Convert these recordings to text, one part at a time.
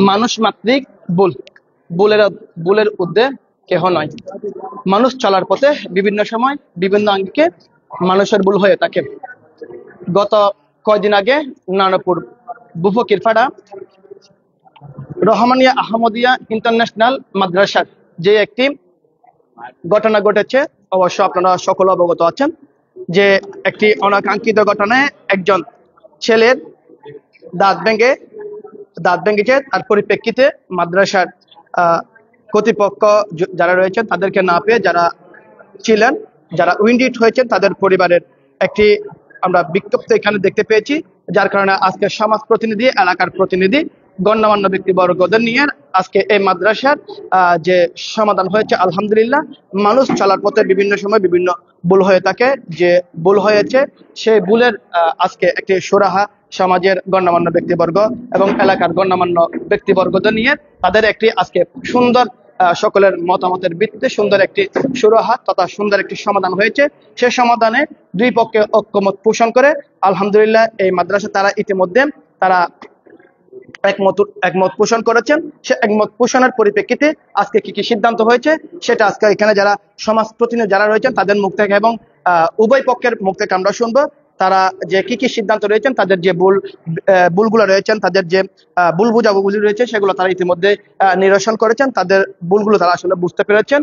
মানুষ মাত্রিক ভুল, ভুলের ভুলের ঊর্ধ্বে কেহ নয়। মানুষ চলার পথে বিভিন্ন সময় বিভিন্ন আঙ্গিকে মানুষের ভুল হয়ে থাকে। গত কয়দিন আগে নারায়ণপুর বুফকিরপাড়া রহমানিয়া আহমদিয়া ইন্টারন্যাশনাল মাদ্রাসার যে একটি ঘটনা ঘটেছে, অবশ্য আপনারা সকলে অবগত আছেন যে একটি অনাকাঙ্ক্ষিত ঘটনায় একজন ছেলের দাঁত ভেঙে ভেঙেছে। তার পরিপ্রেক্ষিতে মাদ্রাসার কর্তৃপক্ষ যারা রয়েছেন তাদেরকে না পেয়ে যারা ছিলেন, যারা উইন্ডিড হয়েছেন, তাদের পরিবারের একটি আমরা বিক্ষিপ্ত এখানে দেখতে পেয়েছি। যার কারণে আজকে সমাজ প্রতিনিধি, এলাকার প্রতিনিধি, গণ্যমান্য ব্যক্তিবর্গদের নিয়ে আজকে এই মাদ্রাসার যে সমাধান হয়েছে, আলহামদুলিল্লাহ। মানুষ চলার পথে বিভিন্ন সময় বিভিন্ন ভুল হয়ে থাকে, যে ভুল হয়েছে সেই ভুলের আজকে একটি সুরাহা সমাজের গণ্যমান্য ব্যক্তিবর্গ এবং এলাকার গণ্যমান্য ব্যক্তিবর্গদের নিয়ে তাদের একটি আজকে সুন্দর সকলের মতামতের ভিত্তিতে সুন্দর একটি সুরাহা তথা সুন্দর একটি সমাধান হয়েছে। সে সমাধানে দুই পক্ষে ঐক্যমত পোষণ করে আলহামদুলিল্লাহ এই মাদ্রাসা তারা ইতিমধ্যে তারা একমত পোষণ করেছেন। সে একমত পোষণের পরিপ্রেক্ষিতে আজকে কি কি সিদ্ধান্ত হয়েছে সেটা আজকে এখানে যারা সমাজ প্রতিনিধি যারা রয়েছেন তাদের মুখ থেকে এবং উভয় পক্ষের মুখ থেকে আমরা শুনবো তারা যে কি কি সিদ্ধান্ত রয়েছেন, তাদের যে ভুলগুলো রয়েছেন, তাদের যে ভুল বুঝাবুঝি রয়েছে সেগুলো তারা ইতিমধ্যে নিরসন করেছেন। তাদের ভুলগুলো তারা আসলে বুঝতে পেরেছেন।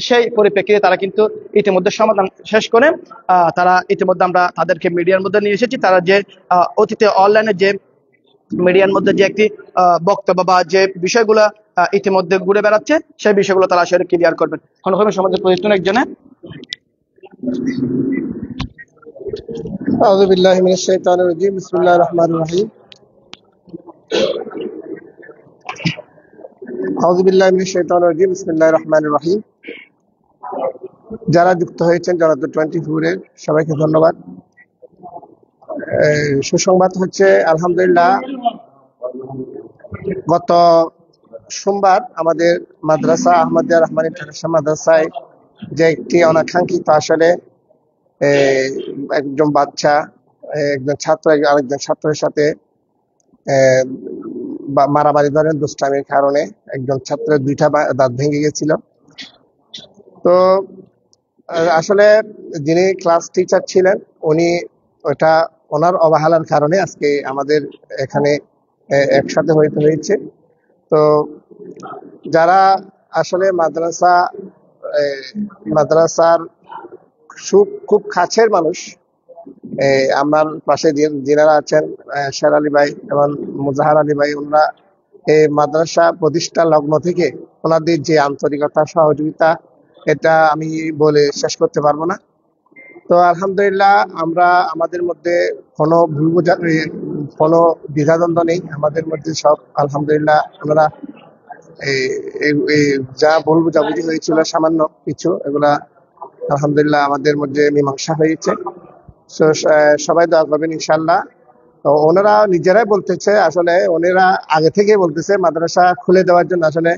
সেই পরিপ্রেক্ষিতে তারা কিন্তু ইতিমধ্যে সমাধান শেষ করে তারা ইতিমধ্যে আমরা তাদেরকে মিডিয়ার মধ্যে নিয়ে এসেছি। তারা যে অতীতে অনলাইনে যে মিডিয়ার মধ্যে যে একটি বক্তব্য বা যে বিষয়গুলো ইতিমধ্যে ঘুরে বেড়াচ্ছে সেই বিষয়গুলো তারা আসলে ক্লিয়ার করবেন। হনহমে সমাজের প্রতিষ্ঠান একজনে আউযু বিল্লাহি মিনাশ শাইতানির রাজিম বিসমিল্লাহির রহমানির রহিম আউযু বিল্লাহি মিনাশ শাইতানির রাজিম বিসমিল্লাহির রহমানির রহিম। যারা যুক্ত হয়েছেন জনতা 24 এর সবাইকে ধন্যবাদ। সুসংবাদ হচ্ছে আলহামদুলিল্লাহ গত সোমবার আমাদের মাদ্রাসা আহমদিয়া রহমান ইন্টারন্যাশনাল মাদ্রাসায় যে একটি অনাকাঙ্ক্ষিত আসলে একজন বাচ্চা একজন ছাত্র আরেকজন ছাত্রের সাথে মারামারি ধরেন দুষ্টামির কারণে একজন ছাত্রের দুইটা দাঁত ভেঙে গেছিল। তো আসলে যিনি ক্লাস টিচার ছিলেন উনি ওনার অবহেলার কারণে আজকে আমাদের এখানে একসাথে হইতে হয়েছে। তো যারা আসলে মাদ্রাসার খুব কাছের মানুষ, আমার পাশে যিনারা আছেন শের আলী ভাই এবং মুজাহার আলী ভাই, ওনারা এই মাদ্রাসা প্রতিষ্ঠা লগ্ন থেকে ওনাদের যে আন্তরিকতা সহযোগিতা এটা আমি বলে শেষ করতে পারবো না। তো আলহামদুলিল্লাহ আমরা আমাদের মধ্যে কোনো কোনো দ্বিধাদ্বন্দ্ব নেই, আমাদের মধ্যে সব আলহামদুলিল্লাহ ওনারা যা ভুল বুঝাবুঝি হয়েছিল সামান্য কিছু এগুলা আলহামদুলিল্লাহ আমাদের মধ্যে মীমাংসা হয়েছে। সবাই দোয়া করবেন ইনশাল্লাহ। তো ওনারা নিজেরাই বলতেছে, আসলে ওনারা আগে থেকে বলতেছে মাদ্রাসা খুলে দেওয়ার জন্য, আসলে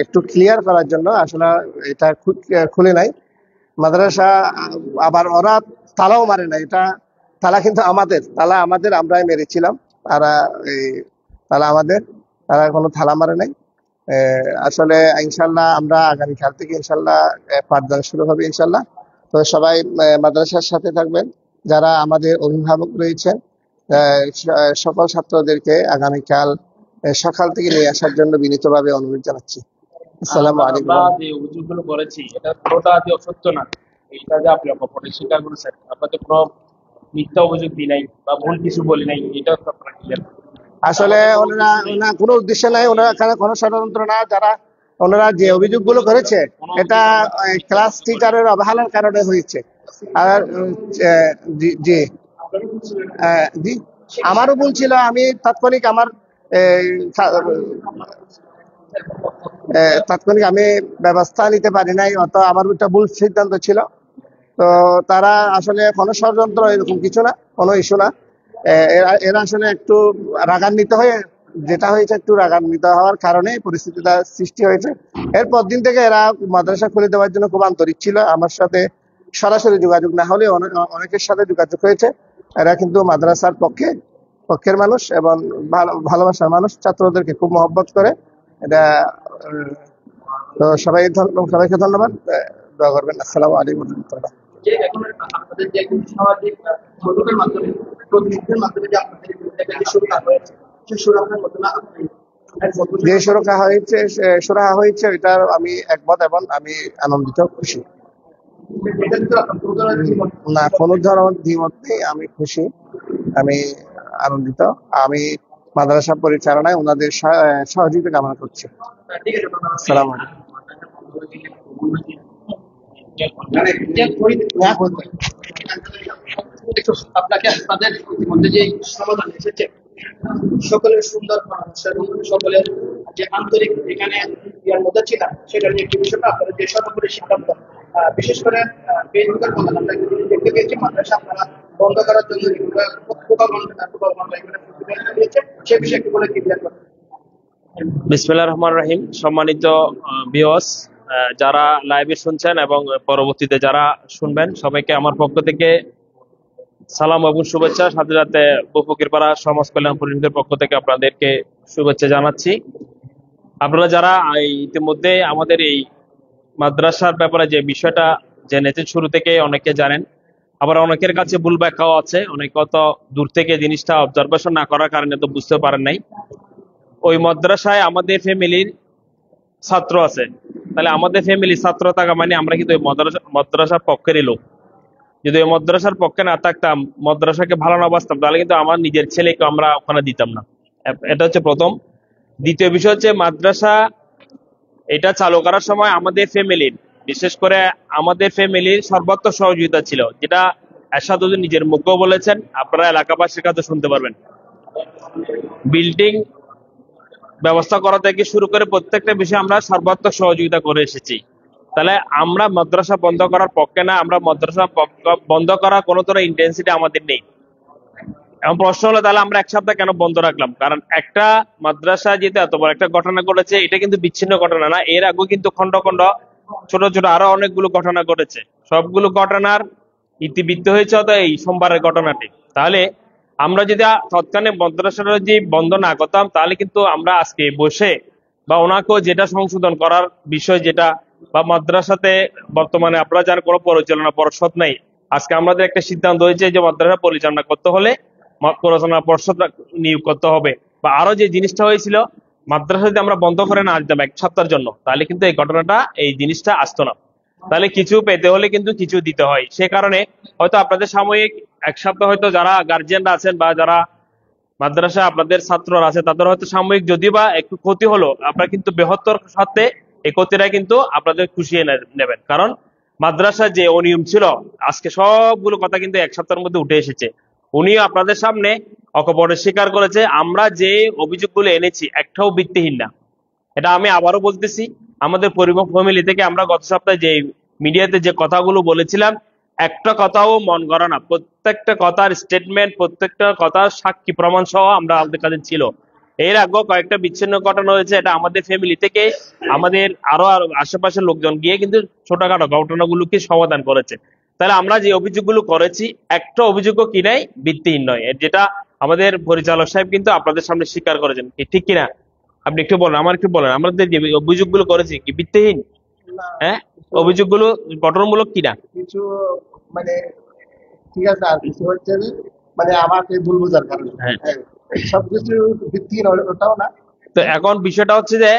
একটু ক্লিয়ার করার জন্য আসলে এটা খুলে নাই মাদ্রাসা। আবার ওরা তালাও মারে না, এটা তালা কিন্তু আমাদের আমরাই মেরেছিলাম, তালা আমাদের, তারা কোনো থালা মারে নাই। আসলে ইনশাল্লাহ আমরা আগামীকাল থেকে ইনশাল্লাহ পাঠদান শুরু হবে ইনশাল্লাহ। তো সবাই মাদ্রাসার সাথে থাকবেন। যারা আমাদের অভিভাবক রয়েছেন সকল ছাত্রদেরকে আগামীকাল সকাল থেকে নিয়ে আসার জন্য বিনীতভাবে অনুরোধ জানাচ্ছি। আসসালামু আলাইকুম। যে অভিযোগগুলো করেছি এটা পুরোটা যে অসত্য না, এটা যে আপনি অপরে স্বীকার করেছেন, আপনাদের কোনো মিথ্যা অভিযোগ দিই নাই বা ভুল কিছু বলি নাই, এটা আপনারা ক্লিয়ার। আসলে ওনারা কোনো উদ্দেশ্য নাই, ওনারা কোনো ষড়যন্ত্র না। ওনারা যে অভিযোগগুলো করেছে এটা ক্লাস টিচারের অবহেলার কারণে হয়েছে। আর জি জি আমারও ভুল ছিল, আমি তাৎক্ষণিক আমি ব্যবস্থা নিতে পারি নাই, অত আমার একটা ভুল সিদ্ধান্ত ছিল। তো তারা আসলে কোনো ষড়যন্ত্র এরকম কিছু না, কোনো ইস্যু না। এরা আসলে একটু রাগান্বিত হয়ে যেটা হয়েছে, একটু রাগান্বিত হওয়ার কারণে পরিস্থিতিটা সৃষ্টি হয়েছে। এরপর দিন থেকে এরা মাদ্রাসা খুলে দেওয়ার জন্য খুব আন্তরিক ছিল। আমার সাথে সরাসরি যোগাযোগ না হলে অনেকের সাথে যোগাযোগ হয়েছে, এরা কিন্তু মাদ্রাসার পক্ষে পক্ষের মানুষ এবং ভালোবাসার মানুষ, ছাত্রদেরকে খুব মহব্বত করে। এটা তো সবাইকে ধন্যবাদ। দোয়া করবেন। আসসালামু আলাইকুম ওয়া রাহমাতুল্লাহ। যে এখন আপনাদের যে সামাজিক বৈঠকের মাধ্যমে প্রতিনিধিদের মাধ্যমে যে আপনাদের যে সুরাহা হয়েছে, সেই সুরাহার ঘটনা আপনি যে সুরাহা হয়েছে ওইটার আমি একমত এবং আমি আনন্দিত, খুশি। না, কোনো ধরনের দ্বিমত নেই, আমি খুশি, আমি আনন্দিত। আমি মাদ্রাসা পরিচালনায় ওনাদের সহযোগিতা কামনা করছি। আসসালামু আলাইকুম। আপনাকে আপনাদের মধ্যে যে সমাধান এসেছে, সকলের সুন্দর পরামর্শ এবং সকলের যে আন্তরিক এখানে ইয়ার মধ্যে ছিলাম, সেটা নিয়ে একটি বিষয়টা আপনারা যে সর্বোপরি সিদ্ধান্ত, বিশেষ করে ফেসবুকের মধ্যে আমরা দেখতে পেয়েছি মাদ্রাসা আপনারা বন্ধ করার জন্য সে বিষয়ে একটু বলে ক্লিয়ার করেন। বিসমিল্লাহির রহমানির রহিম। সম্মানিত ভিউয়ার্স, যারা লাইভে শুনছেন এবং পরবর্তীতে যারা শুনবেন, সবাইকে আমার পক্ষ থেকে সালাম এবং শুভেচ্ছা। সাথে সাথে ফকিরপাড়া সমাজ কল্যাণ পরিষদের পক্ষ থেকে আপনাদেরকে শুভেচ্ছা জানাচ্ছি। আপনারা যারা ইতিমধ্যে আমাদের এই মাদ্রাসার ব্যাপারে যে বিষয়টা জেনেছেন, শুরু থেকে অনেকে জানেন, আবার অনেকের কাছে ভুল ব্যাখ্যাও আছে। অনেক কত দূর থেকে জিনিসটা অবজারভেশন না করার কারণে তো বুঝতে পারেন নাই। ওই মাদ্রাসায় আমাদের ফ্যামিলির ছাত্র আছে, তাহলে আমাদের ফ্যামিলি ছাত্র থাকা মানে আমরা কিন্তু ওই মাদ্রাসার পক্ষেরই লোক। যদি ওই মাদ্রাসার পক্ষে না থাকতাম, মাদ্রাসাকে ভালো না বাসতাম, তাহলে কিন্তু আমার নিজের ছেলেকে আমরা ওখানে দিতাম না। এটা হচ্ছে প্রথম। দ্বিতীয় বিষয় হচ্ছে, মাদ্রাসা এটা চালু করার সময় আমাদের ফ্যামিলির, বিশেষ করে আমাদের ফ্যামিলির সর্বাত্মক সহযোগিতা ছিল, যেটা এরশাদ হুজুর নিজের মুখেও বলেছেন, আপনারা এলাকাবাসীর কাছে শুনতে পারবেন। বিল্ডিং ব্যবস্থা করা থেকে শুরু করে প্রত্যেকটা বিষয়ে আমরা সর্বাত্মক সহযোগিতা করে এসেছি। তাহলে আমরা মাদ্রাসা বন্ধ করার পক্ষে না, আমরা মাদ্রাসা বন্ধ করার কোনো ধরনের ইন্টেন্সিটি আমাদের নেই। এখন প্রশ্ন হলো, তাহলে আমরা এক সপ্তাহ কেন বন্ধ রাখলাম? কারণ একটা মাদ্রাসা যেহেতু এত বড় একটা ঘটনা ঘটেছে, এটা কিন্তু বিচ্ছিন্ন ঘটনা না। এর আগেও কিন্তু খন্ড খন্ড ছোট ছোট আরো অনেকগুলো ঘটনা ঘটেছে। সবগুলো ঘটনার ইতিবৃত্ত হয়েছে হয়তো এই সোমবারের ঘটনাটি। তাহলে আমরা যদি তৎকালীন মাদ্রাসাটা যদি বন্ধ না করতাম, তাহলে কিন্তু আমরা আজকে বসে বা ওনাকেও যেটা সংশোধন করার বিষয়, যেটা বা মাদ্রাসাতে বর্তমানে আপনারা জানেন কোনো পরিচালনা পর্ষদ নাই। আজকে আমাদের একটা সিদ্ধান্ত হয়েছে যে মাদ্রাসা পরিচালনা করতে হলে পরিচালনা পর্ষদ নিয়োগ করতে হবে। বা আরো যে জিনিসটা হয়েছিল, মাদ্রাসা যদি আমরা বন্ধ করে না দিতাম এক সপ্তাহের জন্য, তাহলে কিন্তু এই ঘটনাটা, এই জিনিসটা আসতো না। তাহলে কিছু পেতে হলে কিন্তু কিছু দিতে হয়। সে কারণে হয়তো আপনাদের সাময়িক এক সপ্তাহ হয়তো যারা গার্জিয়ানরা আছেন বা যারা মাদ্রাসা আপনাদের ছাত্ররা আছে, তাদের হয়তো সাময়িক যদিও বা একটু ক্ষতি হলো, আপনারা কিন্তু বৃহত্তর সাথে এই ক্ষতিটা কিন্তু আপনাদের খুশিয়ে নেবেন। কারণ মাদ্রাসা যে অনিয়ম ছিল, আজকে সবগুলো কথা কিন্তু এক সপ্তাহের মধ্যে উঠে এসেছে। উনিও আপনাদের সামনে অকপটে স্বীকার করেছে, আমরা যে অভিযোগগুলো এনেছি একটাও ভিত্তিহীন না। এটা আমি আবারও বলতেছি, আমাদের পরিবার ফ্যামিলি থেকে আমরা গত সপ্তাহে যে মিডিয়াতে যে কথাগুলো বলেছিলাম, একটা কথাও মন গড়া না। প্রত্যেকটা কথার স্টেটমেন্ট, প্রত্যেকটা কথার সাক্ষী প্রমাণ সহ আমরা আমাদের কাছে ছিল। এর আগেও কয়েকটা বিচ্ছিন্ন ঘটনা হয়েছে, এটা আমাদের ফ্যামিলি থেকে আমাদের আরো আশেপাশের লোকজন গিয়ে কিন্তু ছোটখাটো ঘটনাগুলোকে সমাধান করেছে। তাহলে আমরা যে অভিযোগগুলো করেছি, একটা অভিযোগও কি নাই ভিত্তিহীন নয়, যেটা আমাদের পরিচালক সাহেব কিন্তু আপনাদের সামনে স্বীকার করেছেন। ঠিক কিনা? আপনি একটু বলেন, আমার একটু বলেন, আমাদের যে অভিযোগগুলো করেছি কি ভিত্তিহীন? হ্যাঁ, অভিযোগগুলো গঠনমূলক কিনা? কিছু মানে ঠিক আছে, আর কিছু হচ্ছে যে মানে আমাকে ভুল বোঝার কারণে সবকিছু ভিত্তিহীন ওটাও না। তো এখন বিষয়টা হচ্ছে যে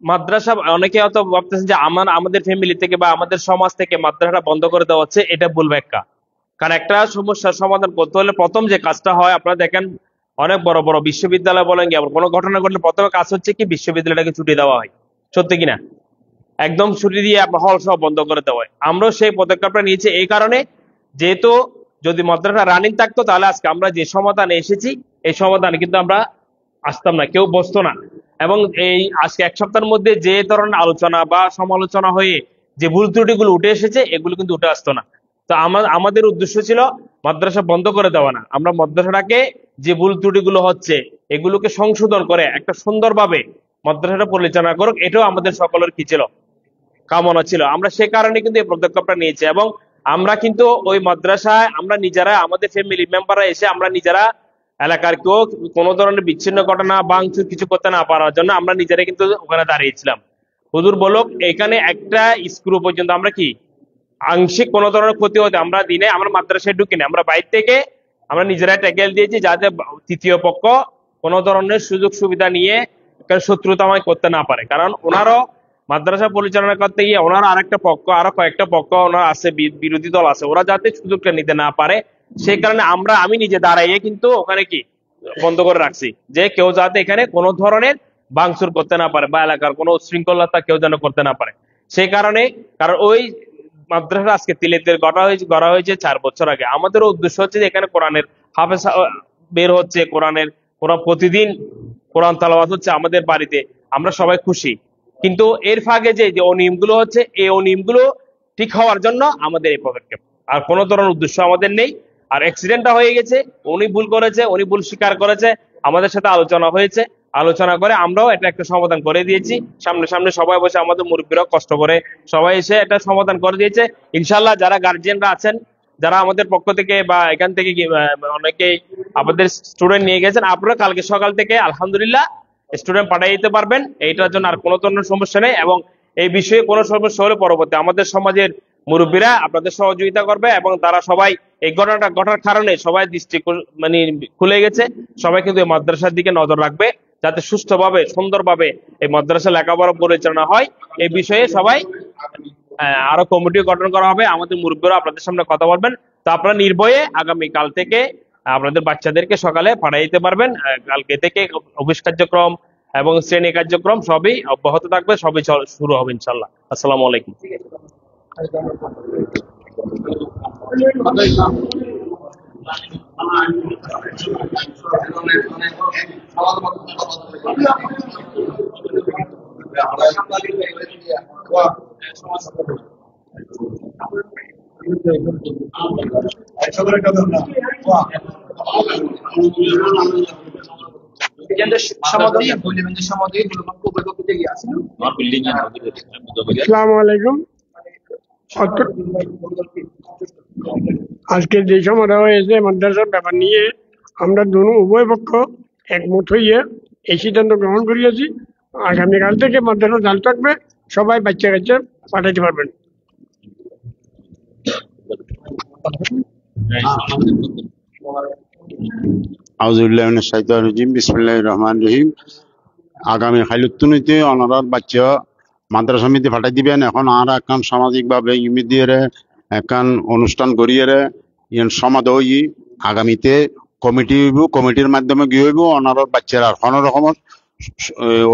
মাদ্রাসা, অনেকে হয়তো ভাবতেছেন যে আমাদের ফ্যামিলি থেকে বা আমাদের সমাজ থেকে মাদ্রাসাটা বন্ধ করে দেওয়া হচ্ছে, এটা ভুল ব্যাখ্যা। কারণ একটা সমস্যার সমাধান করতে হলে প্রথম যে কাজটা হয়, আপনারা দেখেন অনেক বড় বড় বিশ্ববিদ্যালয় বলেন, কোনো ঘটনা ঘটলে প্রথমে কাজ হচ্ছে কি, বিশ্ববিদ্যালয়টাকে ছুটি দেওয়া হয়। সত্যি কিনা? একদম ছুটি দিয়ে হল সব বন্ধ করে দেওয়া হয়। আমরাও সেই পদক্ষেপটা নিয়েছি এই কারণে, যেহেতু যদি মাদ্রাসা রানিং থাকতো, তাহলে আজকে আমরা যে সমাধানে এসেছি, এই সমাধানে কিন্তু আমরা আসতাম না, কেউ বসতো না। এবং এই আজকে এক সপ্তাহের মধ্যে যে ধরনের আলোচনা বা সমালোচনা হয়ে যে ভুল ত্রুটিগুলো উঠে এসেছে, এগুলো কিন্তু উঠে আসতো না। তো আমাদের উদ্দেশ্য ছিল মাদ্রাসা বন্ধ করে দেওয়া না, আমরা মাদ্রাসাটাকে যে ভুল ত্রুটিগুলো হচ্ছে এগুলোকে সংশোধন করে একটা সুন্দরভাবে মাদ্রাসাটা পরিচালনা করুক, এটাও আমাদের সকলের কি ছিল, কামনা ছিল। আমরা সে কারণে কিন্তু এই পদক্ষেপটা নিয়েছি। এবং আমরা কিন্তু ওই মাদ্রাসায় আমরা নিজেরা, আমাদের ফ্যামিলি মেম্বাররা এসে আমরা নিজেরা এলাকার কেউ কোনো ধরনের বিচ্ছিন্ন ঘটনা ভাঙচুর কিছু করতে না পারার জন্য আমরা নিজেরাই কিন্তু ওখানে দাঁড়িয়েছিলাম। হুজুর বলুক এখানে একটা স্ক্রু পর্যন্ত আমরা কি আংশিক কোনো ধরনের ক্ষতি হতে আমরা দিনে আমরা মাদ্রাসায় ঢুকিনি, আমরা বাইরে থেকে আমরা নিজেরাই ট্যাকেল দিয়েছি যাতে তৃতীয় পক্ষ কোনো ধরনের সুযোগ সুবিধা নিয়ে শত্রুতাময় করতে না পারে। কারণ ওনারও মাদ্রাসা পরিচালনা করতে গিয়ে ওনার আরেকটা পক্ষ আরো কয়েকটা পক্ষ ওনার আছে, বিরোধী দল আছে, ওরা যাতে সুযোগটা নিতে না পারে সেই কারণে আমি নিজে দাঁড়াইয়ে কিন্তু ওখানে কি বন্ধ করে রাখছি যে কেউ যাতে এখানে কোনো ধরনের ভাঙচুর করতে না পারে বা এলাকার কোনো উচ্ছৃঙ্খলতা কেউ যেন করতে না পারে। সেই কারণে কারণ ওই মাদ্রাসা আজকে তিলেতে গড়া হয়েছে 4 বছর আগে। আমাদের উদ্দেশ্য হচ্ছে যে এখানে কোরআনের হাফেজ বের হচ্ছে, কোরআন প্রতিদিন কোরআন তালাওয়াত হচ্ছে আমাদের বাড়িতে, আমরা সবাই খুশি। কিন্তু এর ফাঁকে যে অনিয়মগুলো হচ্ছে এই অনিয়মগুলো ঠিক হওয়ার জন্য আমাদের এই পদক্ষেপ, আর কোনো ধরনের উদ্দেশ্য আমাদের নেই। আর অ্যাক্সিডেন্টটা হয়ে গেছে, উনি ভুল করেছে, উনি ভুল স্বীকার করেছে, আমাদের সাথে আলোচনা হয়েছে, আলোচনা করে আমরাও এটা একটা সমাধান করে দিয়েছি। সামনে সামনে সবাই বসে আমাদের মুরব্বীরা কষ্ট করে সবাই এসে এটা সমাধান করে দিয়েছে। ইনশাল্লাহ যারা গার্জিয়ানরা আছেন, যারা আমাদের পক্ষ থেকে বা এখান থেকে অনেকেই আমাদের স্টুডেন্ট নিয়ে গেছেন, আপনারা কালকে সকাল থেকে আলহামদুলিল্লাহ স্টুডেন্ট পাঠিয়ে দিতে পারবেন, এইটার জন্য আর কোনো ধরনের সমস্যা নেই। এবং এই বিষয়ে কোনো সমস্যা হলে পরবর্তী আমাদের সমাজের মুরব্বীরা আপনাদের সহযোগিতা করবে এবং তারা সবাই এই ঘটনাটা ঘটার কারণে সবাই দৃষ্টি মানে খুলে গেছে, সবাই কিন্তু এই মাদ্রাসার দিকে নজর রাখবে যাতে সুস্থভাবে সুন্দরভাবে এই মাদ্রাসা লেখাপড়া পরিচালনা হয়। এই বিষয়ে সবাই আরো কমিটি গঠন করা হবে, আমাদের মুরব্বীরা আপনাদের সামনে কথা বলবেন। তো আপনারা নির্ভয়ে আগামী কাল থেকে আপনাদের বাচ্চাদেরকে সকালে পাঠিয়ে দিতে পারবেন। কালকে থেকে অফিস কার্যক্রম এবং শ্রেণী কার্যক্রম সবই অব্যাহত থাকবে, সবই শুরু হবে ইনশাল্লাহ। আসসালামু আলাইকুম। আসসালামু আলাইকুম। আজকে যে সমাধান হয়েছে মাদ্রাসার ব্যাপার নিয়ে আমরা উভয় পক্ষ একমত হইয়ে এই সিদ্ধান্ত গ্রহণ করিয়াছি। আগামীকাল থেকে মাদ্রাসা চালু থাকবে, সবাই বাচ্চা কাচ্চা পাঠাইতে পারবেন। আউযুবিল্লাহি মিনাশ শাইতানির রাজিম, বিসমিল্লাহির রহমানির রহিম। আগামী খাইলুত্তুনিতে অনারার বাচ্চা মাদ্রাসা সমিতি ফাটাই দিবেন। এখন আর একখান সামাজিকভাবে ইমিডিয়েরে একখান অনুষ্ঠান করিয়ে ইয়ান সমাধ হই আগামীতে কমিটি হইব, কমিটির মাধ্যমে গিয়ে হইব অনারার বাচ্চারা আর কোনো রকমের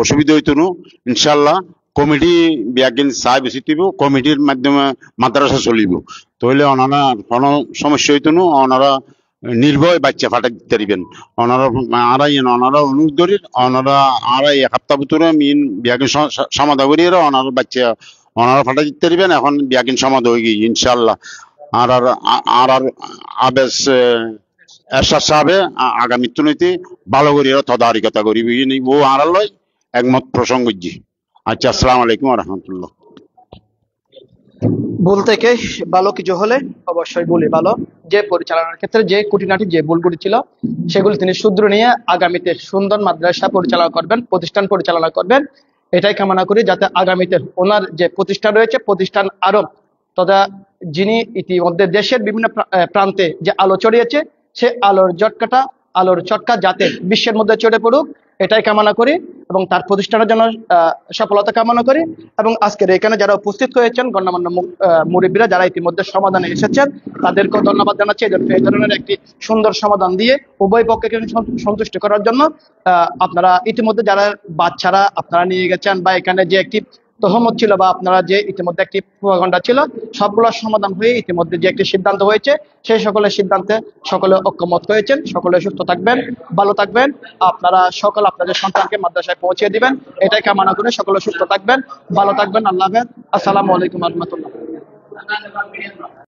অসুবিধা হইতো না ইনশাল্লাহ। কমিটি বিয়াগিন চাই বেশি দিব, কমিটির মাধ্যমে মাদ্রাসা চলিব, তাহলে ওনারা কোনো সমস্যা হইতো না। ওনারা নির্ভয় বাচ্চা ফাটাই দিতে পারিবেন। ওনারা ওনারা অনুরোধ করি, ওনারা এক সপ্তাহ ভিতরে মিন বিয়াগিন সমাধা করিয়ে ওনারা বাচ্চা ওনারা ফাটাই দিতে পারিবেন। এখন বিয়াগিন সমাধা হয়ে গিয়ে ইনশাল্লাহ। আর আবেশ এরশাদ সাহেবে আগামী তুনিতে ভালো করিয়ে তদারকিতা করিব ও আর লয় একমত প্রসঙ্গ। আচ্ছা, আসসালামু আলাইকুম ওয়া রাহমাতুল্লাহ। ভুল থেকে ভালো কিছু হলে অবশ্যই বলি ভালো। যে পরিচালনার ক্ষেত্রে যে খুঁটিনাটি যে ভুলগুলি ছিল সেগুলি তিনি শুধরে নিয়ে আগামীতে সুন্দর মাদ্রাসা পরিচালনা করবেন, প্রতিষ্ঠান পরিচালনা করবেন, এটাই কামনা করি। যাতে আগামীতে ওনার যে প্রতিষ্ঠান রয়েছে প্রতিষ্ঠান আরো তথা যিনি ইতিমধ্যে দেশের বিভিন্ন প্রান্তে যে আলো ছড়িয়েছে সে আলোর চটকা যাতে বিশ্বের মধ্যে ছড়িয়ে পড়ুক এটাই কামনা করি এবং তার প্রতিষ্ঠানের জন্য সফলতা কামনা করি। এবং আজকের এখানে যারা উপস্থিত হয়েছেন গণ্যমান্য মুরব্বীরা যারা ইতিমধ্যে সমাধানে এসেছেন তাদেরকেও ধন্যবাদ জানাচ্ছি এই ধরনের একটি সুন্দর সমাধান দিয়ে উভয় পক্ষকে সন্তুষ্ট করার জন্য। আপনারা ইতিমধ্যে যারা বাচ্চারা আপনারা নিয়ে গেছেন বা এখানে যে একটি তহমত ছিল বা আপনারা যে ইতিমধ্যে একটি প্রভাকাণ্ডা ছিল সবগুলোর সমাধান হয়ে ইতিমধ্যে যে একটি সিদ্ধান্ত হয়েছে সেই সকলের সিদ্ধান্তে সকলে ঐক্যমত হয়েছেন। সকলে সুস্থ থাকবেন, ভালো থাকবেন, আপনারা সকল আপনাদের সন্তানকে মাদ্রাসায় পৌঁছে দিবেন এটাই কামনা করে সকলে সুস্থ থাকবেন, ভালো থাকবেন। আল্লাহ হাফেজ। আসসালামু আলাইকুম ওয়া রাহমাতুল্লাহ।